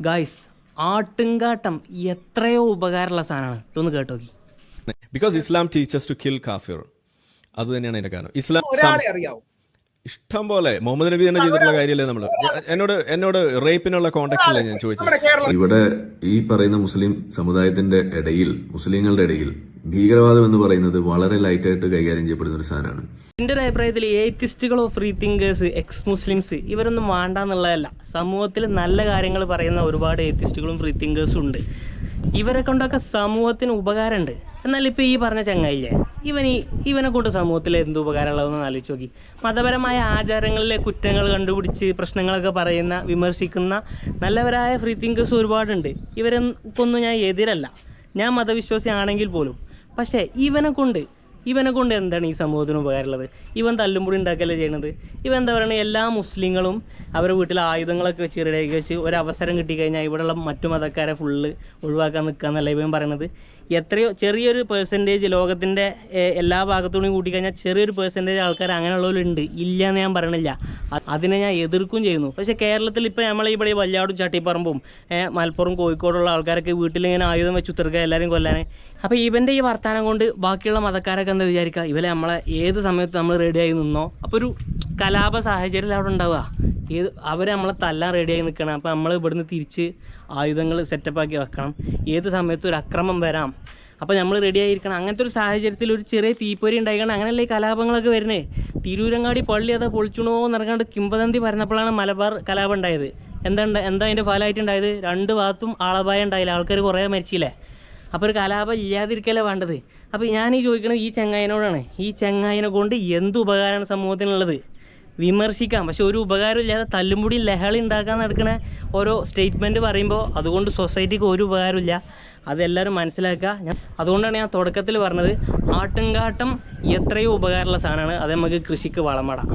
Guys, ആട്ടുംകാട്ടം എത്രയോ ഉപകാരമുള്ള സാധനമാണ്. ഇതൊന്ന് കേട്ടോക്കി. Because Islam teachers to kill കാഫിർ. അത് തന്നെയാണ് അതിന്റെ കാരണം. ഇസ്ലാം ഇഷ്ടം പോലെ മുഹമ്മദ് നബി തന്നെ ചെയ്തിട്ടുള്ള കാര്യമല്ലേ നമ്മള്. എന്നോട് റേപ്പിനുള്ള കോണ്ടാക്സിലേ ഞാൻ ചോദിച്ചത്. ഇവിടെ ഈ പറയുന്ന മുസ്ലിം സമുദായത്തിന്റെ ഇടയിൽ, മുസ്ലിങ്ങളുടെ ഇടയിൽ ഭീകരവാദം എന്ന് പറയുന്നത് വളരെ ലൈറ്റായിട്ട് കൈകാര്യം ചെയ്യപ്പെടുന്ന ഒരു സാധനമാണ്. എൻ്റെ ഒരു അഭിപ്രായത്തിൽ ഏത്തിസ്റ്റുകളോ ഫ്രീ തിങ്കേഴ്സ്, എക്സ് മുസ്ലിംസ് ഇവരൊന്നും വേണ്ടാന്നുള്ളതല്ല. സമൂഹത്തിൽ നല്ല കാര്യങ്ങൾ പറയുന്ന ഒരുപാട് ഏത്തിസ്റ്റുകളും ഫ്രീ തിങ്കേഴ്സും ഉണ്ട്. ഇവരെ കൊണ്ടൊക്കെ സമൂഹത്തിന് ഉപകാരമുണ്ട്. എന്നാൽ ഇപ്പോൾ ഈ പറഞ്ഞ ചങ്ങായില്ലേ, ഇവനെ കൊണ്ട് സമൂഹത്തിൽ എന്ത് ഉപകാരമുള്ളതെന്ന് ആലോചിച്ച് നോക്കി. മതപരമായ ആചാരങ്ങളിലെ കുറ്റങ്ങൾ കണ്ടുപിടിച്ച് പ്രശ്നങ്ങളൊക്കെ പറയുന്ന, വിമർശിക്കുന്ന നല്ലവരായ ഫ്രീ തിങ്കേഴ്സ് ഒരുപാടുണ്ട്. ഇവരൊന്നും ഞാൻ എതിരല്ല, ഞാൻ മതവിശ്വാസി ആണെങ്കിൽ പോലും. പക്ഷേ ഇവനെ കൊണ്ട് എന്താണ് ഈ സമൂഹത്തിന് ഉപകാരമുള്ളത്? ഇവൻ തല്ലുംപൊടി ഉണ്ടാക്കുകയല്ലേ ചെയ്യണത്. ഇവൻ എന്താ പറയുക, എല്ലാ മുസ്ലിങ്ങളും അവരുടെ വീട്ടിൽ ആയുധങ്ങളൊക്കെ വെച്ച് റെഡിയാക്കി വെച്ച് ഒരവസരം കിട്ടിക്കഴിഞ്ഞാൽ ഇവിടെയുള്ള മറ്റു മതക്കാരെ ഫുള്ള് ഒഴിവാക്കാൻ നിൽക്കുകയെന്നല്ല ഇവൻ പറയണത്. എത്രയോ ചെറിയൊരു പേഴ്സൻറ്റേജ് ലോകത്തിൻ്റെ എല്ലാ ഭാഗത്തുകൂടി കൂട്ടിക്കഴിഞ്ഞാൽ ചെറിയൊരു പേഴ്സൻറ്റേജ് ആൾക്കാർ അങ്ങനെയുള്ളവരുണ്ട്, ഇല്ല എന്ന് ഞാൻ പറയണില്ല. അതിനെ ഞാൻ എതിർക്കുകയും ചെയ്യുന്നു. പക്ഷേ കേരളത്തിൽ ഇപ്പോൾ ഇവിടെ വല്യാടും ചട്ടിപ്പറമ്പും മലപ്പുറം കോഴിക്കോടുള്ള ആൾക്കാരൊക്കെ വീട്ടിലിങ്ങനെ ആയുധം വെച്ച് ഉത്തർക്കുക, എല്ലാവരും കൊല്ലാൻ. അപ്പോൾ ഇവൻ്റെ ഈ വർത്തമാനം കൊണ്ട് ബാക്കിയുള്ള മതക്കാരൊക്കെ എന്താ വിചാരിക്കുക, ഇവരെ നമ്മളെ ഏത് സമയത്ത് നമ്മൾ റെഡിയായി നിന്നോ. അപ്പോൾ ഒരു കലാപ സാഹചര്യം അവിടെ ഉണ്ടാവുക. അവർ നമ്മളെ തല്ലാൻ റെഡിയായി നിൽക്കണം. അപ്പോൾ നമ്മൾ ഇവിടുന്ന് തിരിച്ച് ആയുധങ്ങൾ സെറ്റപ്പാക്കി വെക്കണം. ഏത് സമയത്തും ഒരു അക്രമം വരാം. അപ്പോൾ നമ്മൾ റെഡി ആയിരിക്കണം. അങ്ങനത്തെ ഒരു സാഹചര്യത്തിൽ ഒരു ചെറിയ തീപ്പൊരി ഉണ്ടായിക്കണം. അങ്ങനെയല്ലേ ഈ കലാപങ്ങളൊക്കെ വരുന്നത്. തിരൂരങ്ങാടി പള്ളി അത് പൊളിച്ചണോ എന്നിറങ്ങാണ്ട് കിംവദന്തി പറഞ്ഞപ്പോഴാണ് മലബാർ കലാപം ഉണ്ടായത്. എന്താ അതിൻ്റെ ഫലമായിട്ടുണ്ടായത്? 2 ഭാഗത്തും ആളപായം ഉണ്ടായില്ല, ആൾക്കാർ കുറേ മരിച്ചില്ലേ. അപ്പോൾ ഒരു കലാപം ഇല്ലാതിരിക്കലേ വേണ്ടത്. അപ്പോൾ ഞാൻ ഈ ചോദിക്കുന്നത് ഈ ചങ്ങായിനോടാണ്. ഈ ചങ്ങായിനെ കൊണ്ട് എന്ത് ഉപകാരമാണ് സമൂഹത്തിനുള്ളത്? വിമർശിക്കാം, പക്ഷെ ഒരു ഉപകാരം ഇല്ലാതെ തല്ലുംപൊടി ലഹളി ഉണ്ടാക്കാൻ നടക്കണ ഓരോ സ്റ്റേറ്റ്മെൻറ്റ് പറയുമ്പോൾ അതുകൊണ്ട് സൊസൈറ്റിക്ക് ഒരു ഉപകാരമില്ല. അതെല്ലാവരും മനസ്സിലാക്കുക. അതുകൊണ്ടാണ് ഞാൻ തുടക്കത്തിൽ പറഞ്ഞത്, ആട്ടുംകാട്ടം എത്രയോ ഉപകാരമുള്ള സാധനമാണ്. അത് നമുക്ക് കൃഷിക്ക് വളമിടാം.